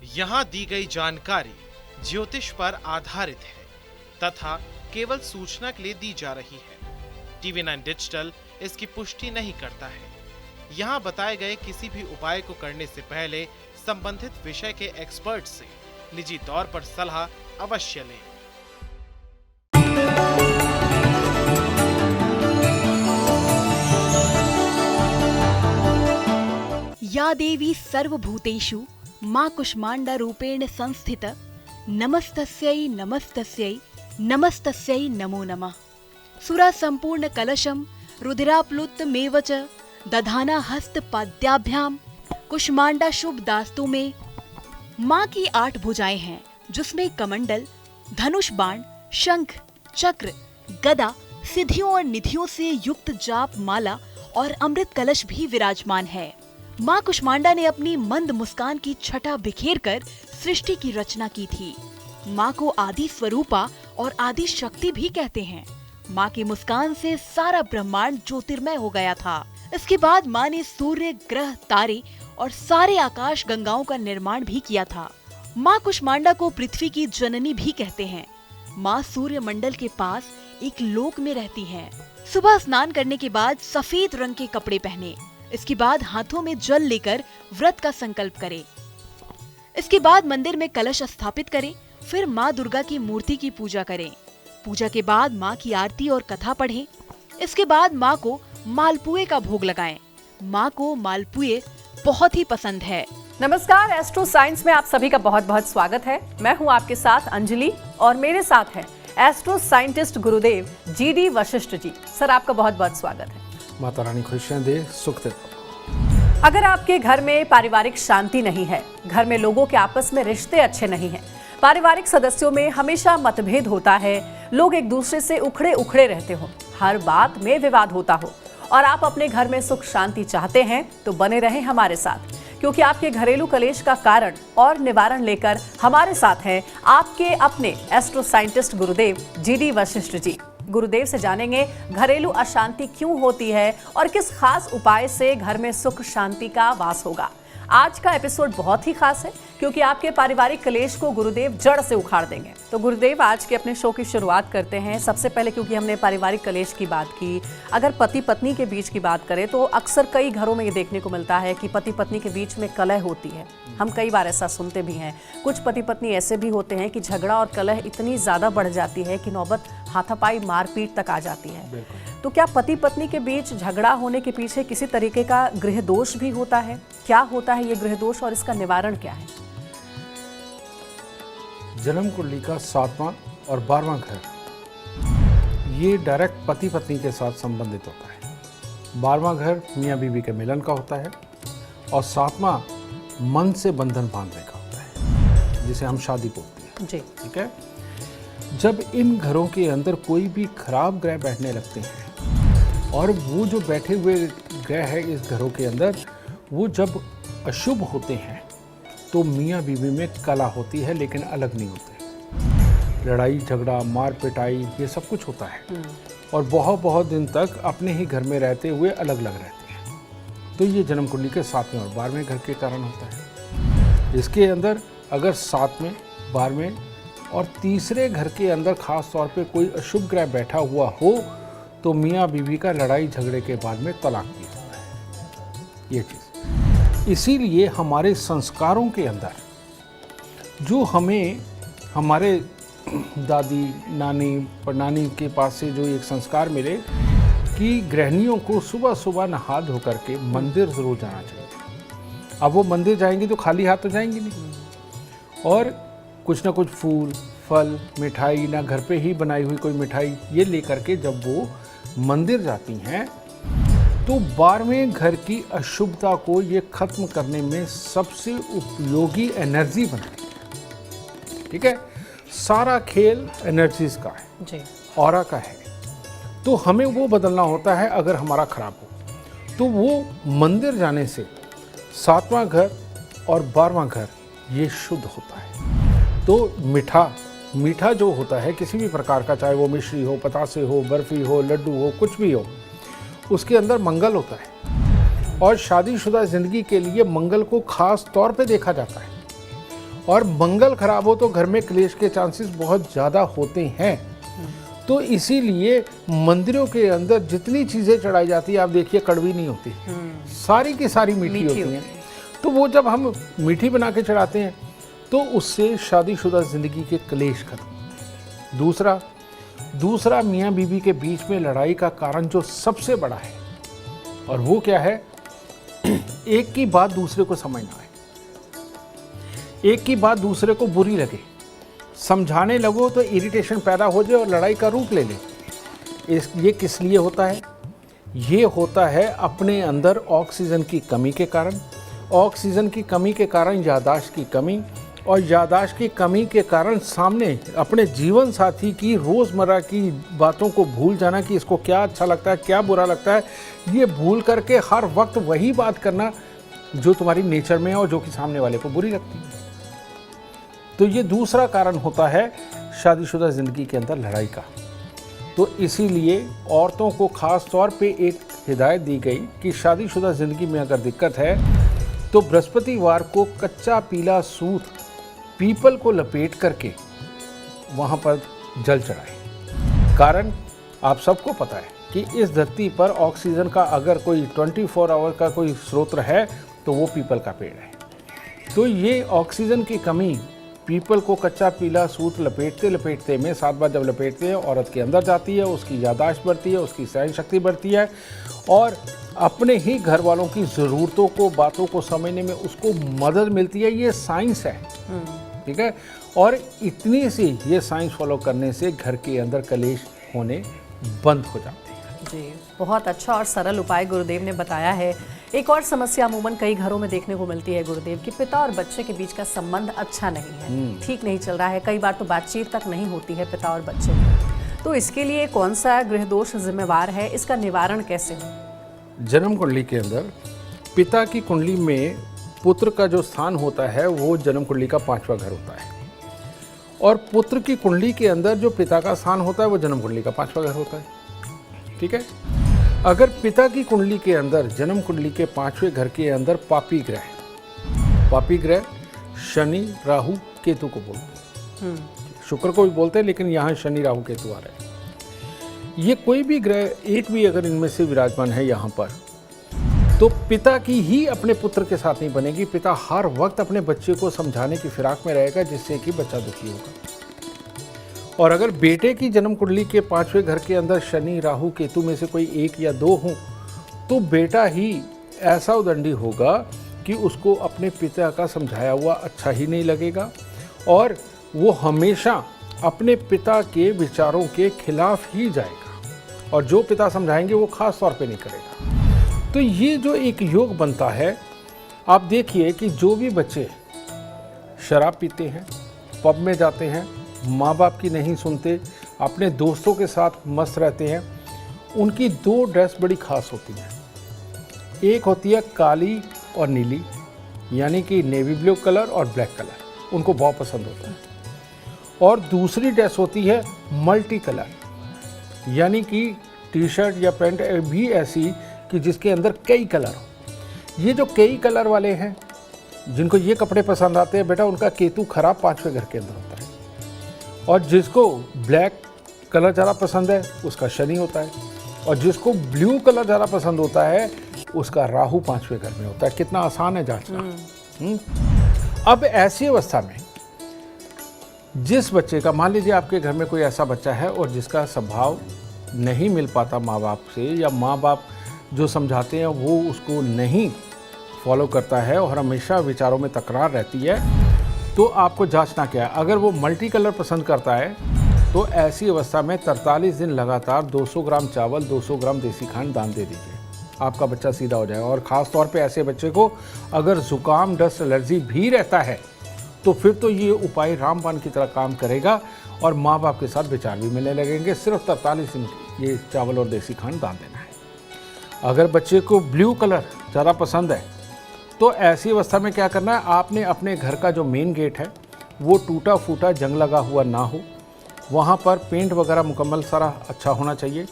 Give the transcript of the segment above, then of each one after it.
यहाँ दी गई जानकारी ज्योतिष पर आधारित है तथा केवल सूचना के लिए दी जा रही है। TV9 डिजिटल इसकी पुष्टि नहीं करता है। यहाँ बताए गए किसी भी उपाय को करने से पहले संबंधित विषय के एक्सपर्ट से निजी तौर पर सलाह अवश्य लें। या देवी सर्वभूतेषु मां कुष्मांडा रूपेण संस्थित नमस्तस्यै नमस्तस्यै नमस्तस्यै नमो नमः। सुरा संपूर्ण कलशम रुधिराप्लुतमेव च दधाना हस्त पाद्याभ्याम कुष्मांडा शुभ दास्तु में। माँ की 8 भुजाएं हैं जिसमें कमंडल, धनुष बाण, शंख, चक्र, गदा, सिद्धियों और निधियों से युक्त जाप माला और अमृत कलश भी विराजमान है। माँ कुष्मांडा ने अपनी मंद मुस्कान की छटा बिखेर कर सृष्टि की रचना की थी। माँ को आदि स्वरूपा और आदि शक्ति भी कहते हैं। माँ की मुस्कान से सारा ब्रह्मांड ज्योतिर्मय हो गया था। इसके बाद माँ ने सूर्य, ग्रह, तारे और सारे आकाश गंगाओं का निर्माण भी किया था। माँ कुष्मांडा को पृथ्वी की जननी भी कहते हैं। माँ सूर्य मंडल के पास एक लोक में रहती हैं। सुबह स्नान करने के बाद सफेद रंग के कपड़े पहने, इसके बाद हाथों में जल लेकर व्रत का संकल्प करें। इसके बाद मंदिर में कलश स्थापित करें। फिर माँ दुर्गा की मूर्ति की पूजा करें। पूजा के बाद माँ की आरती और कथा पढ़ें। इसके बाद माँ को मालपुए का भोग लगाएं। माँ को मालपुए बहुत ही पसंद है। नमस्कार, एस्ट्रो साइंस में आप सभी का बहुत बहुत स्वागत है। मैं हूँ आपके साथ अंजलि और मेरे साथ है एस्ट्रो साइंटिस्ट गुरुदेव GD वशिष्ठ जी। सर, आपका बहुत बहुत स्वागत है। माता रानी खुशियां दे, सुख दे। अगर आपके घर में पारिवारिक शांति नहीं है, घर में लोगों के आपस में रिश्ते अच्छे नहीं हैं, पारिवारिक सदस्यों में हमेशा मतभेद होता है, लोग एक दूसरे से उखड़े उखड़े रहते हो, हर बात में विवाद होता हो और आप अपने घर में सुख शांति चाहते हैं, तो बने रहें हमारे साथ, क्योंकि आपके घरेलू कलेश का कारण और निवारण लेकर हमारे साथ हैं आपके अपने एस्ट्रो साइंटिस्ट गुरुदेव GD वशिष्ठ जी। गुरुदेव से जानेंगे घरेलू अशांति क्यों होती है और किस खास उपाय से घर में सुख शांति का वास होगा। आज का एपिसोड बहुत ही खास है क्योंकि आपके पारिवारिक कलेश को गुरुदेव जड़ से उखाड़ देंगे। तो गुरुदेव, आज के अपने शो की शुरुआत करते हैं। सबसे पहले क्योंकि हमने पारिवारिक कलेश की बात की, अगर पति पत्नी के बीच की बात करें तो अक्सर कई घरों में ये देखने को मिलता है कि पति पत्नी के बीच में कलह होती है। हम कई बार ऐसा सुनते भी हैं। कुछ पति पत्नी ऐसे भी होते हैं कि झगड़ा और कलह इतनी ज़्यादा बढ़ जाती है कि नौबत हाथापाई मारपीट तक आ जाती है। तो क्या पति पत्नी के बीच झगड़ा होने के पीछे किसी तरीके का गृह दोष भी होता है? क्या होता है ये गृह दोष और इसका निवारण क्या है? जन्म कुंडली का 7वां और 12वां घर ये डायरेक्ट पति पत्नी के साथ संबंधित होता है। 12वां घर मियाँ बीवी के मिलन का होता है और 7वां मन से बंधन बांधने का होता है, जिसे हम शादी बोलते हैं जी। ठीक है। जब इन घरों के अंदर कोई भी खराब ग्रह बैठने लगते हैं और वो जो बैठे हुए ग्रह है इस घरों के अंदर, वो जब अशुभ होते हैं तो मियाँ बीवी में कला होती है, लेकिन अलग नहीं होते। लड़ाई झगड़ा, मार पिटाई, ये सब कुछ होता है और बहुत बहुत दिन तक अपने ही घर में रहते हुए अलग अलग रहते हैं। तो ये जन्म कुंडली के 7वें और 12वें घर के कारण होता है। इसके अंदर अगर 7वें, 12वें और तीसरे घर के अंदर खास तौर पे कोई अशुभ ग्रह बैठा हुआ हो तो मियाँ बीवी का लड़ाई झगड़े के बाद में तलाक भी होता है। ये चीज़ इसीलिए हमारे संस्कारों के अंदर जो हमें हमारे दादी, नानी, परनानी के पास से जो एक संस्कार मिले कि गृहिणियों को सुबह सुबह नहा धो करके मंदिर ज़रूर जाना चाहिए। अब वो मंदिर जाएंगी तो खाली हाथ तो जाएंगी नहीं, और कुछ ना कुछ फूल, फल, मिठाई, ना घर पे ही बनाई हुई कोई मिठाई, ये लेकर के जब वो मंदिर जाती हैं तो 12वें घर की अशुभता को ये खत्म करने में सबसे उपयोगी एनर्जी बनती है। ठीक है। सारा खेल एनर्जीज का है जी, ऑरा का है। तो हमें वो बदलना होता है। अगर हमारा खराब हो तो वो मंदिर जाने से 7वां घर और 12वां घर ये शुद्ध होता है। तो मीठा जो होता है किसी भी प्रकार का, चाहे वो मिश्री हो, पतासे हो, बर्फी हो, लड्डू हो, कुछ भी हो, उसके अंदर मंगल होता है और शादीशुदा ज़िंदगी के लिए मंगल को खास तौर पे देखा जाता है। और मंगल खराब हो तो घर में क्लेश के चांसेस बहुत ज़्यादा होते हैं। तो इसीलिए मंदिरों के अंदर जितनी चीज़ें चढ़ाई जाती है, आप देखिए कड़वी नहीं होती, सारी की सारी मीठी होती हैं। तो वो जब हम मीठी बना के चढ़ाते हैं तो उससे शादीशुदा ज़िंदगी के क्लेश खत्म। दूसरा मियाँ बीवी के बीच में लड़ाई का कारण जो सबसे बड़ा है, और वो क्या है, एक की बात दूसरे को समझ ना आए, एक की बात दूसरे को बुरी लगे, समझाने लगो तो इरिटेशन पैदा हो जाए और लड़ाई का रूप ले ले। ये किस लिए होता है? ये होता है अपने अंदर ऑक्सीजन की कमी के कारण। ऑक्सीजन की कमी के कारण याददाश्त की कमी, और याददाश्त की कमी के कारण सामने अपने जीवन साथी की रोज़मर्रा की बातों को भूल जाना कि इसको क्या अच्छा लगता है, क्या बुरा लगता है, ये भूल करके हर वक्त वही बात करना जो तुम्हारी नेचर में है और जो कि सामने वाले को बुरी लगती है। तो ये दूसरा कारण होता है शादीशुदा ज़िंदगी के अंदर लड़ाई का। तो इसीलिए औरतों को ख़ास तौर पे एक हिदायत दी गई कि शादीशुदा ज़िंदगी में अगर दिक्कत है तो बृहस्पतिवार को कच्चा पीला सूत पीपल को लपेट करके वहाँ पर जल चढ़ाएं। कारण आप सबको पता है कि इस धरती पर ऑक्सीजन का अगर कोई 24 आवर का कोई स्रोत है तो वो पीपल का पेड़ है। तो ये ऑक्सीजन की कमी पीपल को कच्चा पीला सूत लपेटते में 7 बार जब लपेटते हैं, औरत के अंदर जाती है, उसकी याददाश्त बढ़ती है, उसकी सहन शक्ति बढ़ती है, और अपने ही घर वालों की ज़रूरतों को, बातों को समझने में उसको मदद मिलती है। ये साइंस है, ठीक है। और इतनी सी ये साइंस फॉलो करने से घर के अंदर कलेश होने बंद हो जाते हैं। जी, बहुत अच्छा और सरल उपाय गुरुदेव ने बताया है। एक और समस्या अमूमन कई घरों में देखने को मिलती है गुरुदेव कि पिता और बच्चे के बीच का संबंध अच्छा नहीं है, ठीक नहीं चल रहा है, कई बार तो बातचीत तक नहीं होती है पिता और बच्चे की। तो इसके लिए कौन सा गृह दोष जिम्मेवार है, इसका निवारण कैसे हो? जन्म कुंडली के अंदर पिता की कुंडली में पुत्र का जो स्थान होता है वो जन्म कुंडली का 5वां घर होता है, और पुत्र की कुंडली के अंदर जो पिता का स्थान होता है वो जन्म कुंडली का 5वां घर होता है, ठीक है। अगर पिता की कुंडली के अंदर जन्म कुंडली के 5वें घर के अंदर पापी ग्रह शनि राहु केतु को बोलते हैं, शुक्र को भी बोलते हैं, लेकिन यहाँ शनि राहु केतु आ रहे हैं। ये कोई भी ग्रह एक भी अगर इनमें से विराजमान है यहाँ पर, तो पिता की ही अपने पुत्र के साथ नहीं बनेगी। पिता हर वक्त अपने बच्चे को समझाने की फिराक में रहेगा जिससे कि बच्चा दुखी होगा। और अगर बेटे की जन्म कुंडली के 5वें घर के अंदर शनि राहु केतु में से कोई 1 या 2 हों, तो बेटा ही ऐसा उदंडी होगा कि उसको अपने पिता का समझाया हुआ अच्छा ही नहीं लगेगा, और वो हमेशा अपने पिता के विचारों के खिलाफ ही जाएगा, और जो पिता समझाएंगे वो खास तौर पे नहीं करेगा। तो ये जो एक योग बनता है, आप देखिए कि जो भी बच्चे शराब पीते हैं, पब में जाते हैं, माँ बाप की नहीं सुनते, अपने दोस्तों के साथ मस्त रहते हैं, उनकी 2 ड्रेस बड़ी खास होती हैं। एक होती है काली और नीली, यानी कि नेवी ब्लू कलर और ब्लैक कलर, उनको बहुत पसंद होता है। और दूसरी ड्रेस होती है मल्टी कलर, यानी कि टी शर्ट या पैंट भी ऐसी कि जिसके अंदर कई कलर हो। ये जो कई कलर वाले हैं, जिनको ये कपड़े पसंद आते हैं, बेटा उनका केतु खराब 5वें घर के अंदर होता है। और जिसको ब्लैक कलर ज़्यादा पसंद है उसका शनि होता है, और जिसको ब्लू कलर ज़्यादा पसंद होता है उसका राहु 5वें घर में होता है। कितना आसान है जांचना। अब ऐसी अवस्था में जिस बच्चे का, मान लीजिए आपके घर में कोई ऐसा बच्चा है और जिसका स्वभाव नहीं मिल पाता माँ बाप से, या माँ बाप जो समझाते हैं वो उसको नहीं फॉलो करता है और हमेशा विचारों में तकरार रहती है, तो आपको जांचना क्या है। अगर वो मल्टी कलर पसंद करता है तो ऐसी अवस्था में 43 दिन लगातार 200 ग्राम चावल, 200 ग्राम देसी खांड दान दे दीजिए, आपका बच्चा सीधा हो जाएगा। और ख़ास तौर पे ऐसे बच्चे को अगर ज़ुकाम, डस्ट, एलर्जी भी रहता है तो फिर तो ये उपाय रामबाण की तरह काम करेगा, और माँ बाप के साथ विचार भी मिलने लगेंगे। सिर्फ 43 दिन ये चावल और देसी खांड दान देना है। अगर बच्चे को ब्लू कलर ज़्यादा पसंद है तो ऐसी अवस्था में क्या करना है, आपने अपने घर का जो मेन गेट है वो टूटा फूटा, जंग लगा हुआ ना हो, वहाँ पर पेंट वगैरह मुकम्मल सारा अच्छा होना चाहिए।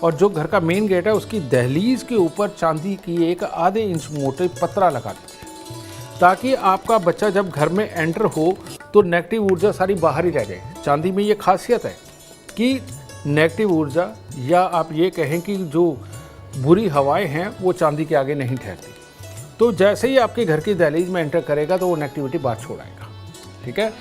और जो घर का मेन गेट है उसकी दहलीज के ऊपर चांदी की एक आधे इंच मोटे पतरा लगा दीजिए, ताकि आपका बच्चा जब घर में एंटर हो तो नेगेटिव ऊर्जा सारी बाहर ही रह जाए। चांदी में ये खासियत है कि नेगेटिव ऊर्जा या आप ये कहें कि जो बुरी हवाएं हैं वो चांदी के आगे नहीं ठहरती। तो जैसे ही आपके घर की दहलीज में एंटर करेगा तो वो नेगेटिविटी बाहर छोड़ आएगा, ठीक है।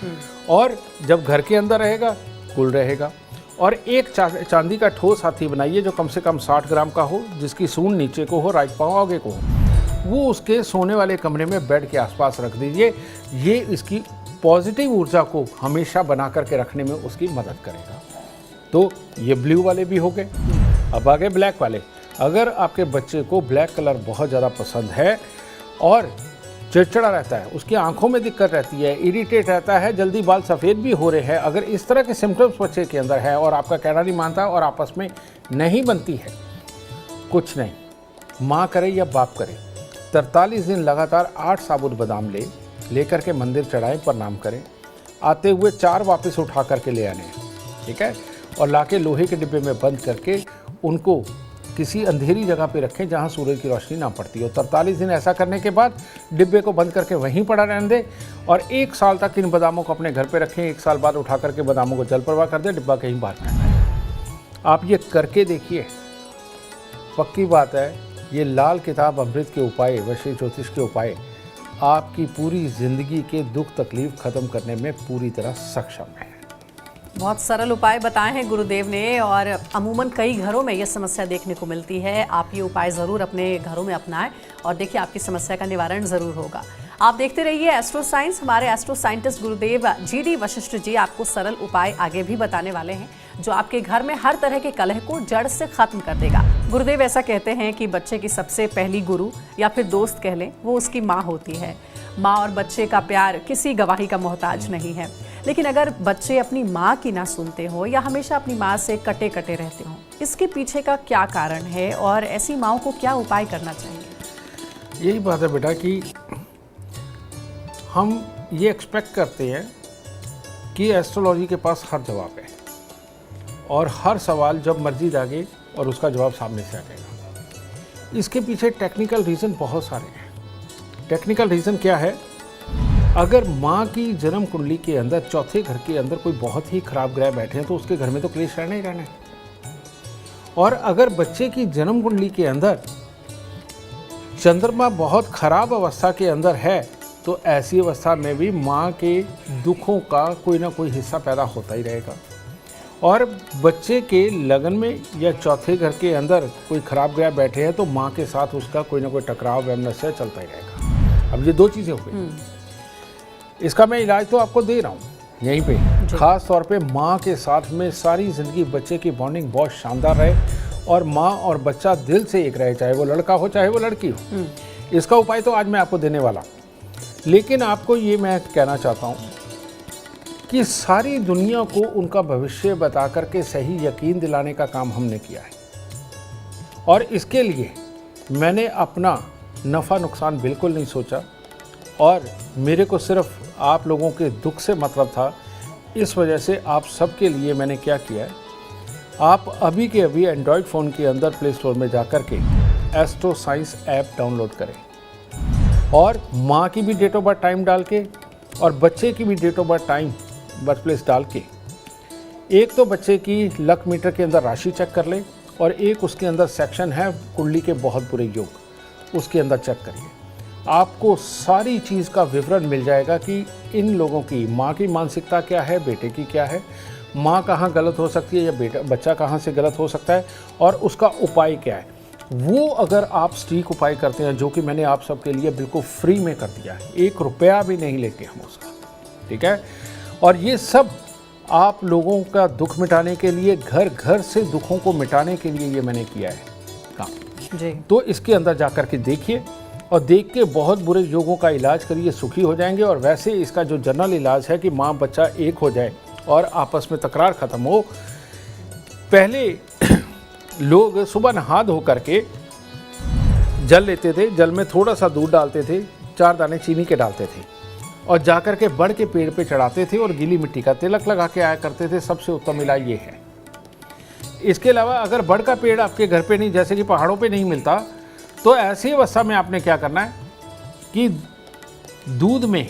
और जब घर के अंदर रहेगा कुल रहेगा। और एक चांदी का ठोस हाथी बनाइए जो कम से कम 60 ग्राम का हो, जिसकी सूंड नीचे को हो, राइट पाँव आगे को हो। वो उसके सोने वाले कमरे में बेड के आसपास रख दीजिए। ये इसकी पॉजिटिव ऊर्जा को हमेशा बना करके रखने में उसकी मदद करेगा। तो ये ब्लू वाले भी हो गए। अब आगे ब्लैक वाले। अगर आपके बच्चे को ब्लैक कलर बहुत ज़्यादा पसंद है और चिड़चिड़ा रहता है, उसकी आंखों में दिक्कत रहती है, इरिटेट रहता है, जल्दी बाल सफ़ेद भी हो रहे हैं, अगर इस तरह के सिम्टम्स बच्चे के अंदर है और आपका कहना नहीं मानता और आपस में नहीं बनती है, कुछ नहीं, माँ करे या बाप करे, 43 दिन लगातार 8 साबुत बादाम लेकर के मंदिर चढ़ाएं, प्रणाम करें, आते हुए 4 वापस उठा करके ले आने, ठीक है, और लाके लोहे के डिब्बे में बंद करके उनको किसी अंधेरी जगह पे रखें जहां सूरज की रोशनी ना पड़ती हो। 43 दिन ऐसा करने के बाद डिब्बे को बंद करके वहीं पड़ा रहने दें और 1 साल तक इन बादामों को अपने घर पे रखें। 1 साल बाद उठा करके बादामों को जल प्रवाह कर दें, डिब्बा कहीं बाहर फेंक। आप ये करके देखिए, पक्की बात है, ये लाल किताब अमृत के उपाय, वशीय ज्योतिष के उपाय आपकी पूरी ज़िंदगी के दुख तकलीफ ख़त्म करने में पूरी तरह सक्षम है। बहुत सरल उपाय बताए हैं गुरुदेव ने और अमूमन कई घरों में ये समस्या देखने को मिलती है। आप ये उपाय ज़रूर अपने घरों में अपनाएं और देखिए आपकी समस्या का निवारण ज़रूर होगा। आप देखते रहिए एस्ट्रो साइंस। हमारे एस्ट्रो साइंटिस्ट गुरुदेव GD वशिष्ठ जी आपको सरल उपाय आगे भी बताने वाले हैं जो आपके घर में हर तरह के कलह को जड़ से खत्म कर देगा। गुरुदेव ऐसा कहते हैं कि बच्चे की सबसे पहली गुरु या फिर दोस्त कह लें, वो उसकी माँ होती है। माँ और बच्चे का प्यार किसी गवाही का मोहताज नहीं है। लेकिन अगर बच्चे अपनी माँ की ना सुनते हो या हमेशा अपनी माँ से कटे कटे रहते हो, इसके पीछे का क्या कारण है और ऐसी माँओं को क्या उपाय करना चाहिए? यही बात है बेटा कि हम ये एक्सपेक्ट करते हैं कि एस्ट्रोलॉजी के पास हर जवाब है और हर सवाल जब मर्जी दागे और उसका जवाब सामने से आ जाएगा। इसके पीछे टेक्निकल रीज़न बहुत सारे हैं। टेक्निकल रीज़न क्या है? अगर माँ की जन्म कुंडली के अंदर चौथे घर के अंदर कोई बहुत ही खराब ग्रह बैठे हैं तो उसके घर में तो क्लेश रहना ही रहना है। और अगर बच्चे की जन्म कुंडली के अंदर चंद्रमा बहुत खराब अवस्था के अंदर है तो ऐसी अवस्था में भी माँ के दुखों का कोई ना कोई हिस्सा पैदा होता ही रहेगा। और बच्चे के लगन में या चौथे घर के अंदर कोई खराब ग्रह बैठे हैं तो माँ के साथ उसका कोई ना कोई टकराव वैमनस्य चलता ही रहेगा। अब ये दो चीज़ें हो गई। इसका मैं इलाज तो आपको दे रहा हूँ यहीं पे। ख़ास तौर पे माँ के साथ में सारी ज़िंदगी बच्चे की बॉन्डिंग बहुत शानदार रहे और माँ और बच्चा दिल से एक रहे, चाहे वो लड़का हो चाहे वो लड़की हो। इसका उपाय तो आज मैं आपको देने वाला, लेकिन आपको ये मैं कहना चाहता हूँ कि सारी दुनिया को उनका भविष्य बता करके सही यकीन दिलाने का काम हमने किया है और इसके लिए मैंने अपना नफ़ा नुकसान बिल्कुल नहीं सोचा और मेरे को सिर्फ आप लोगों के दुख से मतलब था। इस वजह से आप सबके लिए मैंने क्या किया है, आप अभी के अभी एंड्रॉयड फ़ोन के अंदर प्ले स्टोर में जा कर के एस्ट्रो साइंस ऐप डाउनलोड करें और माँ की भी डेट ऑफ बर्थ टाइम डाल के और बच्चे की भी date of birth time birth place डाल के एक तो बच्चे की लक मीटर के अंदर राशि चेक कर ले और एक उसके अंदर सेक्शन है कुंडली के बहुत बुरे योग, उसके अंदर चेक करिए। आपको सारी चीज़ का विवरण मिल जाएगा कि इन लोगों की माँ की मानसिकता क्या है, बेटे की क्या है, माँ कहाँ गलत हो सकती है या बच्चा कहाँ से गलत हो सकता है और उसका उपाय क्या है। वो अगर आप सटीक उपाय करते हैं जो कि मैंने आप सबके लिए बिल्कुल फ्री में कर दिया है, 1 रुपया भी नहीं लेते हम उसका, ठीक है। और ये सब आप लोगों का दुख मिटाने के लिए, घर घर से दुखों को मिटाने के लिए ये मैंने किया है काम जी। तो इसके अंदर जाकर के देखिए और देख के बहुत बुरे योगों का इलाज करिए, सुखी हो जाएंगे। और वैसे इसका जो जनरल इलाज है कि माँ बच्चा एक हो जाए और आपस में तकरार ख़त्म हो। पहले लोग सुबह नहा धो करके जल लेते थे, जल में थोड़ा सा दूध डालते थे, 4 दाने चीनी के डालते थे और जाकर के बड़ के पेड़ पे चढ़ाते थे और गीली मिट्टी का तिलक लगा के आया करते थे। सबसे उत्तम इलाज ये है। इसके अलावा अगर बड़ का पेड़ आपके घर पे नहीं, जैसे कि पहाड़ों पे नहीं मिलता, तो ऐसी अवस्था में आपने क्या करना है कि दूध में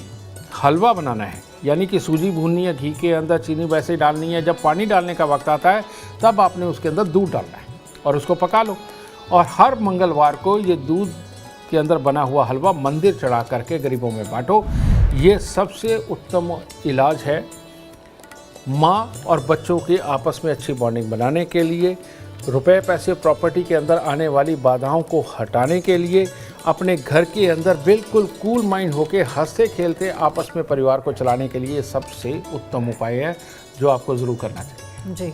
हलवा बनाना है, यानी कि सूजी भूननी है, घी के अंदर चीनी वैसे ही डालनी है, जब पानी डालने का वक्त आता है तब आपने उसके अंदर दूध डालना है और उसको पका लो। और हर मंगलवार को ये दूध के अंदर बना हुआ हलवा मंदिर चढ़ा करके गरीबों में बांटो। ये सबसे उत्तम इलाज है माँ और बच्चों के आपस में अच्छी बॉन्डिंग बनाने के लिए, रुपए पैसे प्रॉपर्टी के अंदर आने वाली बाधाओं को हटाने के लिए, अपने घर के अंदर बिल्कुल कूल माइंड होकर हंसते खेलते आपस में परिवार को चलाने के लिए सबसे उत्तम उपाय है जो आपको ज़रूर करना चाहिए। जी।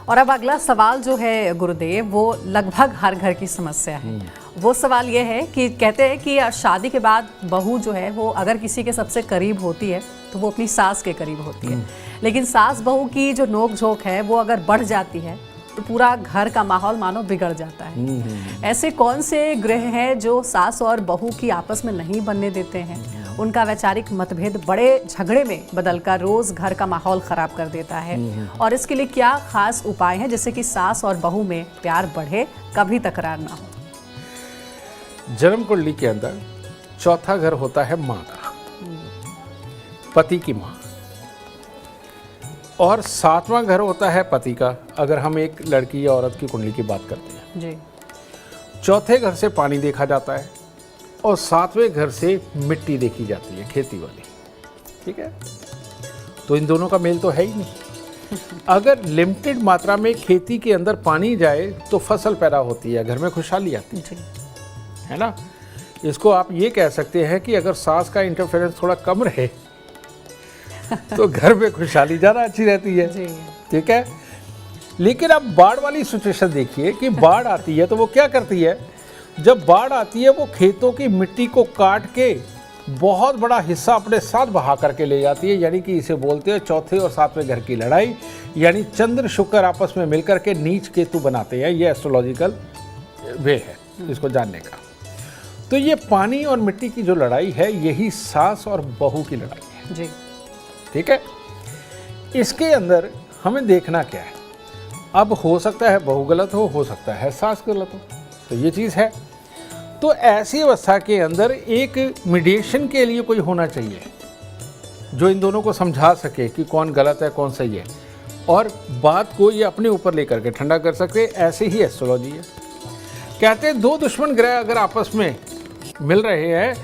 और अब अगला सवाल जो है गुरुदेव, वो लगभग हर घर की समस्या है। वो सवाल ये है कि कहते हैं कि शादी के बाद बहू जो है वो अगर किसी के सबसे करीब होती है तो वो अपनी सास के करीब होती है, लेकिन सास बहू की जो नोक झोंक है वो अगर बढ़ जाती है तो पूरा घर का माहौल मानो बिगड़ जाता है। ऐसे कौन से ग्रह हैं जो सास और बहू की आपस में नहीं बनने देते हैं? उनका वैचारिक मतभेद बड़े झगड़े में बदलकर रोज घर का माहौल खराब कर देता है, और इसके लिए क्या खास उपाय हैं जिससे कि सास और बहू में प्यार बढ़े, कभी तकरार ना हो? जन्म कुंडली के अंदर चौथा घर होता है माँ का, पति की माँ, और सातवां घर होता है पति का, अगर हम एक लड़की या औरत की कुंडली की बात करते हैं जी। चौथे घर से पानी देखा जाता है और सातवें घर से मिट्टी देखी जाती है, खेती वाली। ठीक है, तो इन दोनों का मेल तो है ही नहीं। अगर लिमिटेड मात्रा में खेती के अंदर पानी जाए तो फसल पैदा होती है, घर में खुशहाली आती है ना। इसको आप ये कह सकते हैं कि अगर सास का इंटरफेरेंस थोड़ा कम रहे तो घर में खुशहाली ज़्यादा अच्छी रहती है। ठीक है, लेकिन अब बाढ़ वाली सिचुएशन देखिए कि बाढ़ आती है तो वो क्या करती है, जब बाढ़ आती है वो खेतों की मिट्टी को काट के बहुत बड़ा हिस्सा अपने साथ बहा करके ले जाती है, यानी कि इसे बोलते हैं चौथे और सातवें घर की लड़ाई, यानी चंद्र शुक्र आपस में मिलकर के नीच केतु बनाते हैं। ये एस्ट्रोलॉजिकल वे है इसको जानने का। तो ये पानी और मिट्टी की जो लड़ाई है यही सास और बहू की लड़ाई है जी। ठीक है, इसके अंदर हमें देखना क्या है। अब हो सकता है बहू गलत हो सकता है सास गलत हो, तो ये चीज़ है। तो ऐसी अवस्था के अंदर एक मीडिएशन के लिए कोई होना चाहिए जो इन दोनों को समझा सके कि कौन गलत है कौन सही है, और बात को ये अपने ऊपर लेकर के ठंडा कर सके। ऐसे ही एस्ट्रोलॉजी है। कहते हैं दो दुश्मन ग्रह अगर आपस में मिल रहे हैं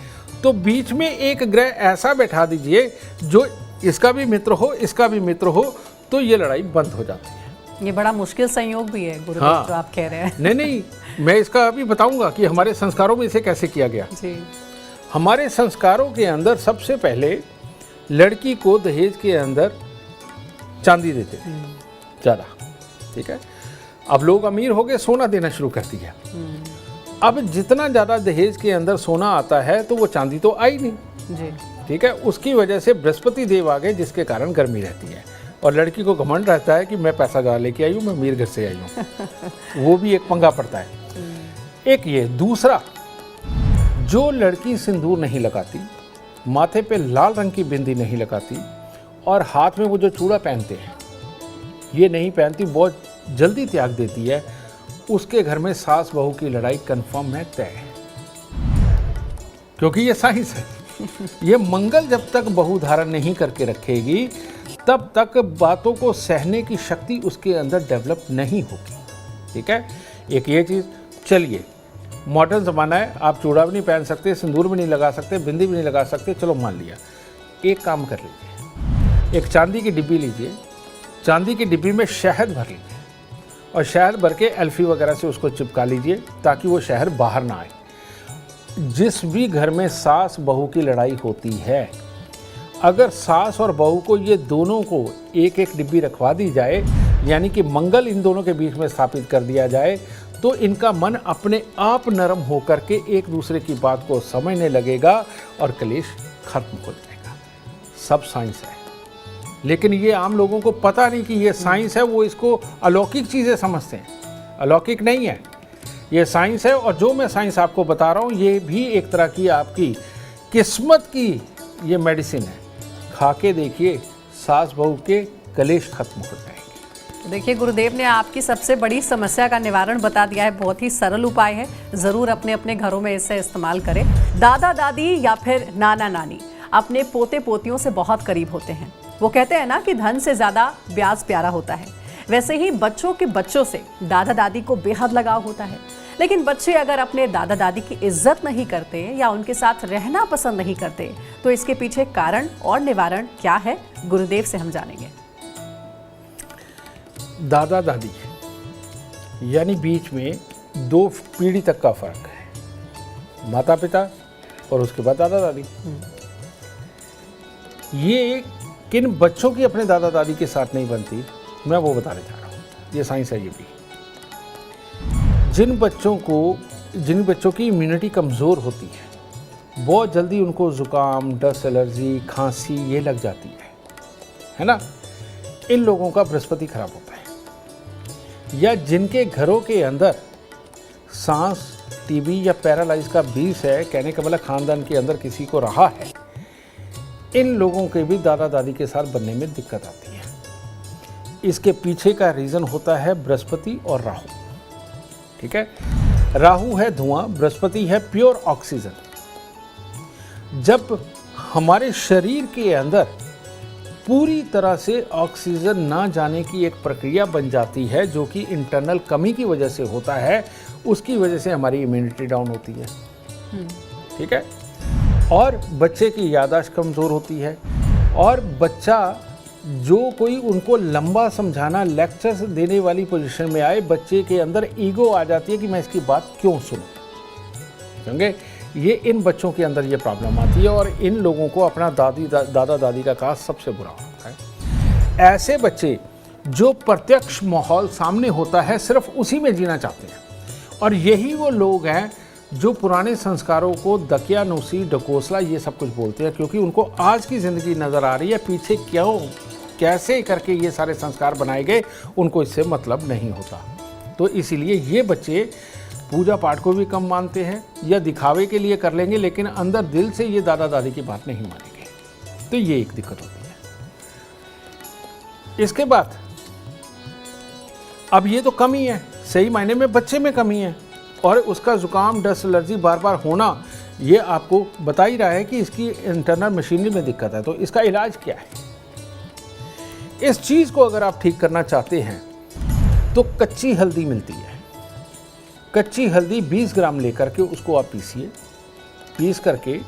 तो बीच में एक ग्रह ऐसा बैठा दीजिए जो इसका भी मित्र हो इसका भी मित्र हो, तो ये लड़ाई बंद हो जाती है। ये बड़ा मुश्किल संयोग भी है गुरुदेव। हाँ, जो आप कह रहे हैं। नहीं, मैं इसका अभी बताऊंगा कि हमारे संस्कारों में इसे कैसे किया गया जी। हमारे संस्कारों के अंदर सबसे पहले लड़की को दहेज के अंदर चांदी देते थे ज़्यादा। ठीक है, अब लोग अमीर हो गए, सोना देना शुरू कर दिया। अब जितना ज़्यादा दहेज के अंदर सोना आता है तो वो चांदी तो आई नहीं जी। ठीक है, उसकी वजह से बृहस्पति देव आ गए, जिसके कारण गर्मी रहती है और लड़की को घमंड रहता है कि मैं पैसा ज़्यादा लेके आई हूँ, मैं अमीर घर से आई हूँ। वो भी एक पंगा पड़ता है। एक ये, दूसरा, जो लड़की सिंदूर नहीं लगाती, माथे पे लाल रंग की बिंदी नहीं लगाती और हाथ में वो जो चूड़ा पहनते हैं ये नहीं पहनती, बहुत जल्दी त्याग देती है, उसके घर में सास बहू की लड़ाई कंफर्म है, तय है। क्योंकि ये साइंस है। ये मंगल जब तक बहू धारण नहीं करके रखेगी तब तक बातों को सहने की शक्ति उसके अंदर डेवलप नहीं होगी। ठीक है, एक ये चीज़। चलिए, मॉडर्न ज़माना है, आप चूड़ा भी नहीं पहन सकते, सिंदूर भी नहीं लगा सकते, बिंदी भी नहीं लगा सकते, चलो मान लिया। एक काम कर लीजिए, एक चांदी की डिब्बी लीजिए, चांदी की डिब्बी में शहद भर लीजिए और शहद भर के एल्फी वगैरह से उसको चिपका लीजिए ताकि वो शहद बाहर ना आए। जिस भी घर में सास बहू की लड़ाई होती है, अगर सास और बहू को ये दोनों को एक एक डिब्बी रखवा दी जाए, यानी कि मंगल इन दोनों के बीच में स्थापित कर दिया जाए, तो इनका मन अपने आप नरम होकर के एक दूसरे की बात को समझने लगेगा और कलेश खत्म हो जाएगा। सब साइंस है, लेकिन ये आम लोगों को पता नहीं कि ये साइंस है। वो इसको अलौकिक चीज़ें समझते हैं। अलौकिक नहीं है, ये साइंस है। और जो मैं साइंस आपको बता रहा हूँ ये भी एक तरह की आपकी किस्मत की ये मेडिसिन है। खा के देखिए, सास बहू के कलेश खत्म हो जाएंगे। देखिए, गुरुदेव ने आपकी सबसे बड़ी समस्या का निवारण बता दिया है। बहुत ही सरल उपाय है, ज़रूर अपने अपने घरों में इसे इस्तेमाल करें। दादा दादी या फिर नाना नानी, अपने पोते पोतियों से बहुत करीब होते हैं। वो कहते हैं ना कि धन से ज्यादा ब्याज प्यारा होता है, वैसे ही बच्चों के बच्चों से दादा दादी को बेहद लगाव होता है। लेकिन बच्चे अगर अपने दादा दादी की इज्जत नहीं करते या उनके साथ रहना पसंद नहीं करते तो इसके पीछे कारण और निवारण क्या है, गुरुदेव से हम जानेंगे। दादा दादी यानी बीच में 2 पीढ़ी तक का फर्क है, माता पिता और उसके बाद दादा दादी। ये किन बच्चों की अपने दादा दादी के साथ नहीं बनती, मैं वो बताने जा रहा हूँ। ये साइंस है। ये भी जिन बच्चों की इम्यूनिटी कमज़ोर होती है, बहुत जल्दी उनको ज़ुकाम, डस्ट एलर्जी, खांसी ये लग जाती है ना, इन लोगों का बृहस्पति खराब होता है। या जिनके घरों के अंदर सांस, टीबी या पैरालाइज का बीज है, कहने का मतलब खानदान के अंदर किसी को रहा है, इन लोगों के भी दादा दादी के साथ बनने में दिक्कत आती है। इसके पीछे का रीज़न होता है बृहस्पति और राहु। ठीक है, राहु है धुआं, बृहस्पति है प्योर ऑक्सीजन। जब हमारे शरीर के अंदर पूरी तरह से ऑक्सीजन ना जाने की एक प्रक्रिया बन जाती है, जो कि इंटरनल कमी की वजह से होता है, उसकी वजह से हमारी इम्यूनिटी डाउन होती है। ठीक है, और बच्चे की याददाश्त कमज़ोर होती है, और बच्चा जो कोई उनको लंबा समझाना, लेक्चर्स देने वाली पोजीशन में आए, बच्चे के अंदर ईगो आ जाती है कि मैं इसकी बात क्यों सुनूं। समझे, ये इन बच्चों के अंदर ये प्रॉब्लम आती है, और इन लोगों को अपना दादा दादी का कास्ट सबसे बुरा होता है। ऐसे बच्चे जो प्रत्यक्ष माहौल सामने होता है सिर्फ उसी में जीना चाहते हैं, और यही वो लोग हैं जो पुराने संस्कारों को दकियानूसी, डकोसला ये सब कुछ बोलते हैं, क्योंकि उनको आज की ज़िंदगी नज़र आ रही है, पीछे क्यों कैसे करके ये सारे संस्कार बनाए गए उनको इससे मतलब नहीं होता। तो इसीलिए ये बच्चे पूजा पाठ को भी कम मानते हैं, या दिखावे के लिए कर लेंगे, लेकिन अंदर दिल से ये दादा दादी की बात नहीं मानेंगे। तो ये एक दिक्कत होती है। इसके बाद अब ये तो कमी है, सही मायने में बच्चे में कमी है, और उसका जुकाम, डस्ट एलर्जी बार बार होना, ये आपको बता ही रहा है कि इसकी इंटरनल मशीनरी में दिक्कत है। तो इसका इलाज क्या है? इस चीज़ को अगर आप ठीक करना चाहते हैं तो कच्ची हल्दी मिलती है। कच्ची हल्दी 20 ग्राम लेकर के उसको आप पीसिए, पीस करके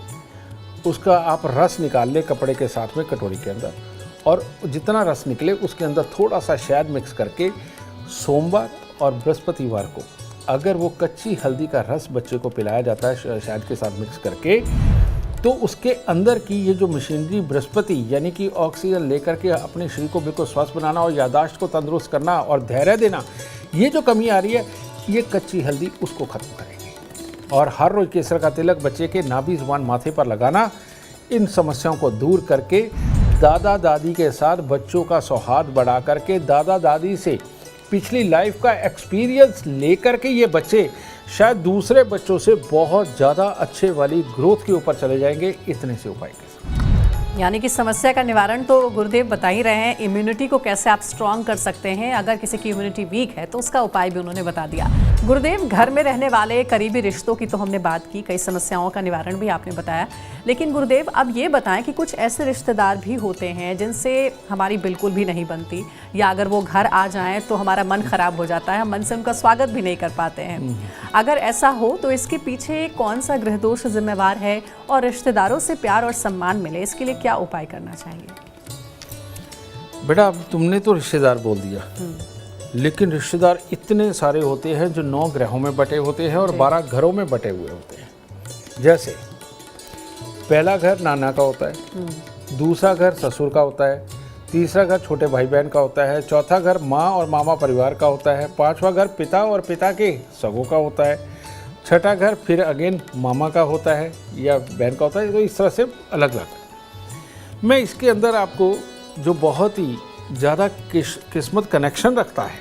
उसका आप रस निकाल लें कपड़े के साथ में कटोरी के अंदर, और जितना रस निकले उसके अंदर थोड़ा सा शहद मिक्स करके सोमवार और बृहस्पतिवार को अगर वो कच्ची हल्दी का रस बच्चे को पिलाया जाता है शहद के साथ मिक्स करके, तो उसके अंदर की ये जो मशीनरी बृहस्पति यानी कि ऑक्सीजन लेकर के अपने शरीर को बिल्कुल स्वस्थ बनाना और याददाश्त को तंदुरुस्त करना और धैर्य देना, ये जो कमी आ रही है, ये कच्ची हल्दी उसको ख़त्म करेगी। और हर रोज़ केसर का तिलक बच्चे के नाभि ज़ुबान माथे पर लगाना इन समस्याओं को दूर करके दादा दादी के साथ बच्चों का सौहार्द बढ़ा करके दादा दादी से पिछली लाइफ का एक्सपीरियंस लेकर के ये बच्चे शायद दूसरे बच्चों से बहुत ज़्यादा अच्छे वाली ग्रोथ के ऊपर चले जाएंगे, इतने से उपाय के साथ। यानी कि समस्या का निवारण तो गुरुदेव बता ही रहे हैं, इम्यूनिटी को कैसे आप स्ट्रॉन्ग कर सकते हैं। अगर किसी की इम्यूनिटी वीक है तो उसका उपाय भी उन्होंने बता दिया। गुरुदेव, घर में रहने वाले करीबी रिश्तों की तो हमने बात की, कई समस्याओं का निवारण भी आपने बताया, लेकिन गुरुदेव अब ये बताएं कि कुछ ऐसे रिश्तेदार भी होते हैं जिनसे हमारी बिल्कुल भी नहीं बनती, या अगर वो घर आ जाएं तो हमारा मन खराब हो जाता है, हम मन से उनका स्वागत भी नहीं कर पाते हैं। अगर ऐसा हो तो इसके पीछे कौन सा ग्रह दोष जिम्मेवार है, और रिश्तेदारों से प्यार और सम्मान मिले इसके लिए क्या उपाय करना चाहिए? बेटा, अब तुमने तो रिश्तेदार बोल दिया, लेकिन रिश्तेदार इतने सारे होते हैं जो 9 ग्रहों में बटे होते हैं और 12 घरों में बटे हुए होते हैं। जैसे पहला घर नाना का होता है, दूसरा घर ससुर का होता है, तीसरा घर छोटे भाई बहन का होता है, चौथा घर माँ और मामा परिवार का होता है, पांचवा घर पिता और पिता के सगों का होता है, छठा घर फिर अगेन मामा का होता है या बहन का होता है। तो इस तरह से अलग अलग। मैं इसके अंदर आपको जो बहुत ही ज़्यादा किस्मत कनेक्शन रखता है,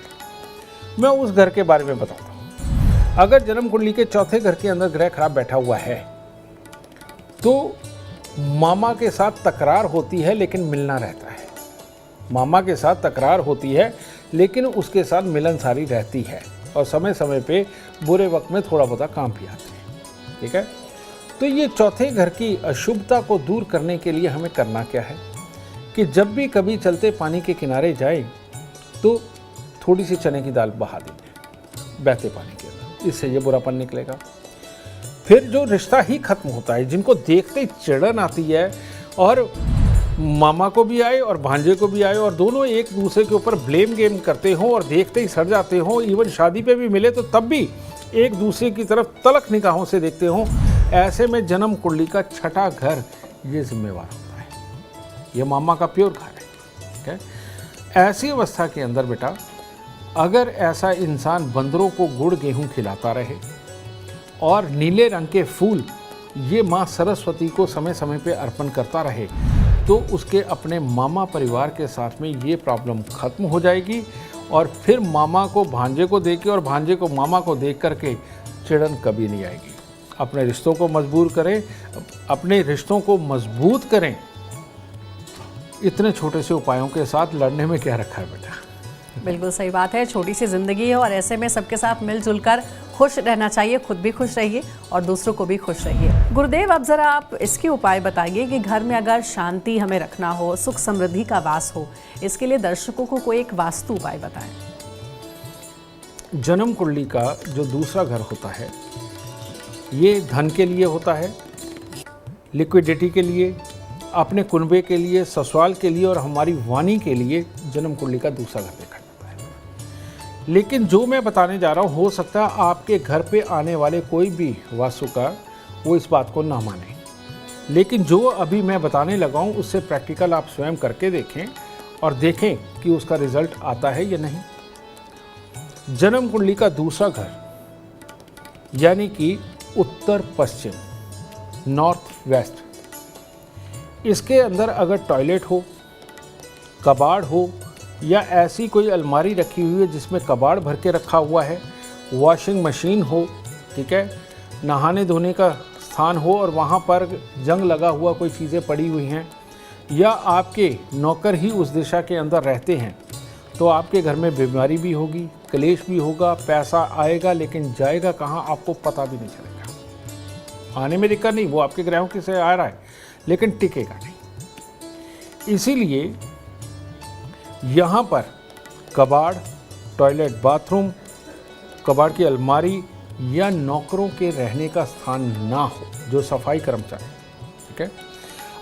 मैं उस घर के बारे में बताता हूँ। अगर जन्म कुंडली के चौथे घर के अंदर ग्रह खराब बैठा हुआ है तो मामा के साथ तकरार होती है लेकिन मिलना रहता है। मामा के साथ तकरार होती है लेकिन उसके साथ मिलनसारी रहती है, और समय समय पे बुरे वक्त में थोड़ा बहुत काम भी आते हैं। ठीक है। तो ये चौथे घर की अशुभता को दूर करने के लिए हमें करना क्या है कि जब भी कभी चलते पानी के किनारे जाए तो थोड़ी सी चने की दाल बहा देंगे बहते पानी के अंदर, इससे ये बुरापन निकलेगा। फिर जो रिश्ता ही खत्म होता है, जिनको देखते ही चिड़न आती है और मामा को भी आए और भांजे को भी आए और दोनों एक दूसरे के ऊपर ब्लेम गेम करते हो और देखते ही सड़ जाते हो, इवन शादी पे भी मिले तो तब भी एक दूसरे की तरफ तलख निगाहों से देखते हो, ऐसे में जन्म कुंडली का छठा घर ये जिम्मेवार होता है। ये मामा का प्योर घर है, ठीक है। ऐसी अवस्था के अंदर बेटा अगर ऐसा इंसान बंदरों को गुड़ गेहूं खिलाता रहे और नीले रंग के फूल ये माँ सरस्वती को समय समय पे अर्पण करता रहे तो उसके अपने मामा परिवार के साथ में ये प्रॉब्लम खत्म हो जाएगी और फिर मामा को भांजे को देख के और भांजे को मामा को देख करके चिड़न कभी नहीं आएगी। अपने रिश्तों को मजबूत करें, अपने रिश्तों को मजबूत करें। इतने छोटे से उपायों के साथ लड़ने में क्या रखा है बेटा। बिल्कुल सही बात है, छोटी सी जिंदगी है और ऐसे में सबके साथ मिलजुल कर खुश रहना चाहिए, खुद भी खुश रहिए और दूसरों को भी खुश रहिए। गुरुदेव, अब जरा आप इसके उपाय बताइए कि घर में अगर शांति हमें रखना हो, सुख समृद्धि का वास हो, इसके लिए दर्शकों को कोई एक वास्तु उपाय बताएं। जन्म कुंडली का जो दूसरा घर होता है ये धन के लिए होता है, लिक्विडिटी के लिए, अपने कुनबे के लिए, ससुराल के लिए और हमारी वाणी के लिए जन्म कुंडली का दूसरा घर देखा जाता है। लेकिन जो मैं बताने जा रहा हूँ हो सकता है आपके घर पे आने वाले कोई भी वास्तुकार वो इस बात को ना माने, लेकिन जो अभी मैं बताने लगा हूँ उससे प्रैक्टिकल आप स्वयं करके देखें और देखें कि उसका रिजल्ट आता है या नहीं। जन्म कुंडली का दूसरा घर यानी कि उत्तर पश्चिम, नॉर्थ वेस्ट, इसके अंदर अगर टॉयलेट हो, कबाड़ हो या ऐसी कोई अलमारी रखी हुई है जिसमें कबाड़ भर के रखा हुआ है, वॉशिंग मशीन हो, ठीक है, नहाने धोने का स्थान हो और वहाँ पर जंग लगा हुआ कोई चीज़ें पड़ी हुई हैं या आपके नौकर ही उस दिशा के अंदर रहते हैं तो आपके घर में बीमारी भी होगी, क्लेश भी होगा, पैसा आएगा लेकिन जाएगा कहाँ आपको पता भी नहीं चलेगा। आने में दिक्कत नहीं, वो आपके ग्रहों की से आ रहा है लेकिन टिकेगा नहीं। इसीलिए यहाँ पर कबाड़, टॉयलेट, बाथरूम, कबाड़ की अलमारी या नौकरों के रहने का स्थान ना हो, जो सफाई कर्मचारी, ठीक है।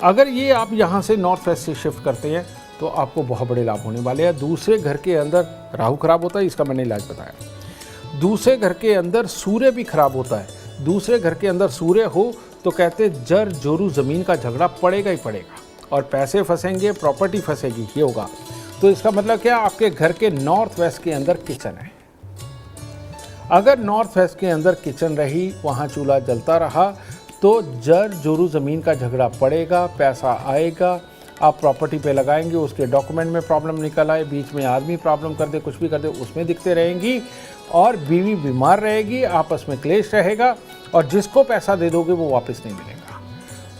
अगर ये आप यहाँ से नॉर्थ वेस्ट से शिफ्ट करते हैं तो आपको बहुत बड़े लाभ होने वाले हैं। दूसरे घर के अंदर राहु खराब होता है, इसका मैंने इलाज बताया। दूसरे घर के अंदर सूर्य भी खराब होता है। दूसरे घर के अंदर सूर्य हो तो कहते जर जोरू ज़मीन का झगड़ा पड़ेगा ही पड़ेगा और पैसे फंसेंगे, प्रॉपर्टी फंसेगी, ये होगा। तो इसका मतलब क्या, आपके घर के नॉर्थ वेस्ट के अंदर किचन है। अगर नॉर्थ वेस्ट के अंदर किचन रही, वहाँ चूल्हा जलता रहा तो जर जोरू ज़मीन का झगड़ा पड़ेगा, पैसा आएगा, आप प्रॉपर्टी पे लगाएंगे, उसके डॉक्यूमेंट में प्रॉब्लम निकल आए, बीच में आदमी प्रॉब्लम कर दे, कुछ भी कर दे, उसमें दिखते रहेंगी और बीवी बीमार रहेगी, आपस में क्लेश रहेगा और जिसको पैसा दे दोगे वो वापस नहीं मिलेगा।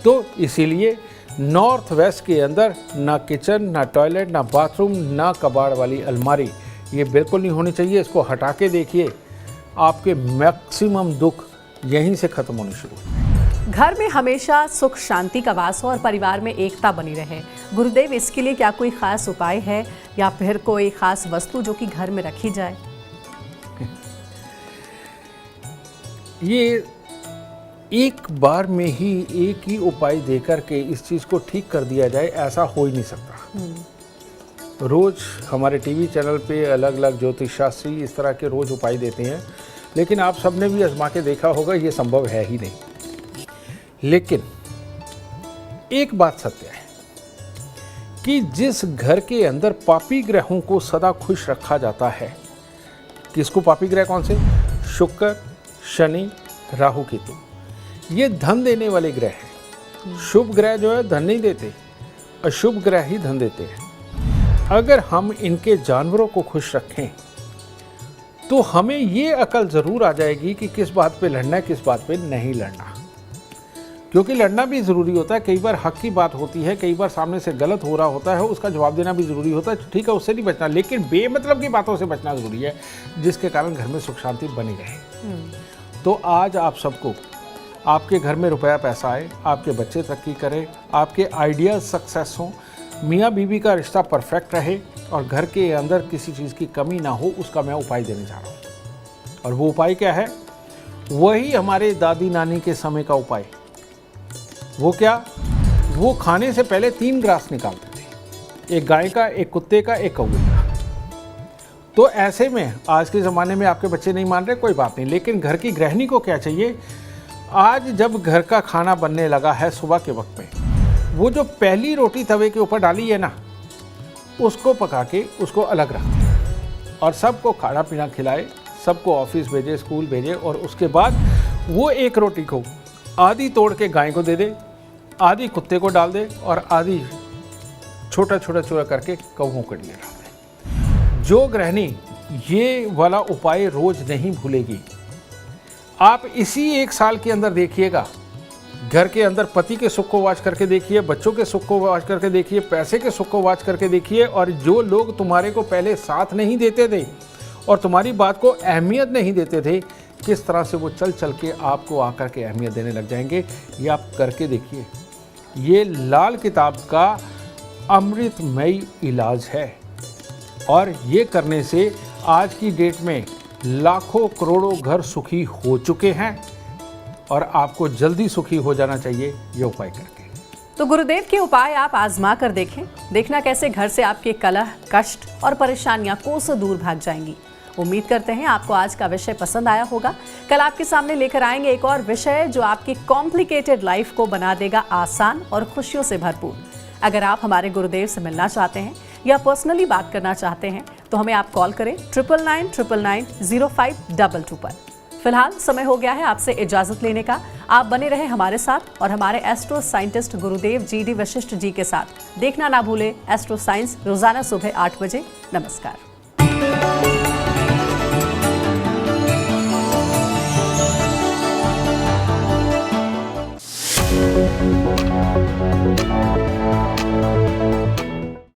तो इसीलिए नॉर्थ वेस्ट के अंदर ना किचन, ना टॉयलेट, ना बाथरूम, ना कबाड़ वाली अलमारी, ये बिल्कुल नहीं होनी चाहिए। इसको हटा के देखिए, आपके मैक्सिमम दुख यहीं से खत्म होने शुरू होंगे। घर में हमेशा सुख शांति का वास हो और परिवार में एकता बनी रहे। गुरुदेव, इसके लिए क्या कोई खास उपाय है या फिर कोई खास वस्तु जो कि घर में रखी जाए? ये एक बार में ही एक ही उपाय देकर के इस चीज़ को ठीक कर दिया जाए, ऐसा हो ही नहीं सकता। रोज़ हमारे टीवी चैनल पे अलग अलग ज्योतिष शास्त्री इस तरह के रोज़ उपाय देते हैं, लेकिन आप सबने भी आजमा के देखा होगा ये संभव है ही नहीं। लेकिन एक बात सत्य है कि जिस घर के अंदर पापी ग्रहों को सदा खुश रखा जाता है, किसको पापी ग्रह कौन से? शुक्र, शनि, राहु, केतु, ये धन देने वाले ग्रह हैं। शुभ ग्रह जो है धन नहीं देते, अशुभ ग्रह ही धन देते हैं। अगर हम इनके जानवरों को खुश रखें तो हमें ये अकल ज़रूर आ जाएगी कि किस बात पे लड़ना है, किस बात पे नहीं लड़ना। क्योंकि लड़ना भी ज़रूरी होता है, कई बार हक की बात होती है, कई बार सामने से गलत हो रहा होता है, उसका जवाब देना भी ज़रूरी होता है, ठीक है, उससे नहीं बचना, लेकिन बेमतलब की बातों से बचना ज़रूरी है जिसके कारण घर में सुख शांति बनी रहे। तो आज आप सबको आपके घर में रुपया पैसा आए, आपके बच्चे तरक्की करें, आपके आइडियाज सक्सेस हों, मियाँ बीवी का रिश्ता परफेक्ट रहे और घर के अंदर किसी चीज़ की कमी ना हो, उसका मैं उपाय देने जा रहा हूँ। और वो उपाय क्या है? वही हमारे दादी नानी के समय का उपाय। वो क्या? वो खाने से पहले 3 ग्रास निकालते थे, एक गाय का, एक कुत्ते का, एक कौवे का। तो ऐसे में आज के ज़माने में आपके बच्चे नहीं मान रहे, कोई बात नहीं, लेकिन घर की गृहिणी को क्या चाहिए? आज जब घर का खाना बनने लगा है सुबह के वक्त में, वो जो पहली रोटी तवे के ऊपर डाली है ना, उसको पका के उसको अलग रख दे और सबको खाना पीना खिलाए, सबको ऑफिस भेजे, स्कूल भेजे, और उसके बाद वो एक रोटी को आधी तोड़ के गाय को दे दे, आधी कुत्ते को डाल दे और आधी छोटा छोटा छोटा करके कौवों के लिए डाल दे। जो गृहिणी ये वाला उपाय रोज नहीं भूलेगी, आप इसी 1 साल के अंदर देखिएगा, घर के अंदर पति के सुख को वाच करके देखिए, बच्चों के सुख को वाच करके देखिए, पैसे के सुख को वाच करके देखिए, और जो लोग तुम्हारे को पहले साथ नहीं देते थे और तुम्हारी बात को अहमियत नहीं देते थे, किस तरह से वो चल चल के आपको आकर के अहमियत देने लग जाएंगे। ये आप करके देखिए। ये लाल किताब का अमृतमयी इलाज है और ये करने से आज की डेट में लाखों करोड़ों घर सुखी हो चुके हैं और आपको जल्दी सुखी हो जाना चाहिए ये उपाय करके। तो गुरुदेव के उपाय आप आजमा कर देखें, देखना कैसे घर से आपके कलह, कष्ट और परेशानियां कोसों दूर भाग जाएंगी। उम्मीद करते हैं आपको आज का विषय पसंद आया होगा। कल आपके सामने लेकर आएंगे एक और विषय जो आपकी कॉम्प्लिकेटेड लाइफ को बना देगा आसान और खुशियों से भरपूर। अगर आप हमारे गुरुदेव से मिलना चाहते हैं या पर्सनली बात करना चाहते हैं तो हमें आप कॉल करें 9999990522 पर। फिलहाल समय हो गया है आपसे इजाजत लेने का। आप बने रहे हमारे साथ और हमारे एस्ट्रो साइंटिस्ट गुरुदेव GD वशिष्ठ जी के साथ। देखना ना भूले एस्ट्रो साइंस रोजाना सुबह 8 बजे। नमस्कार।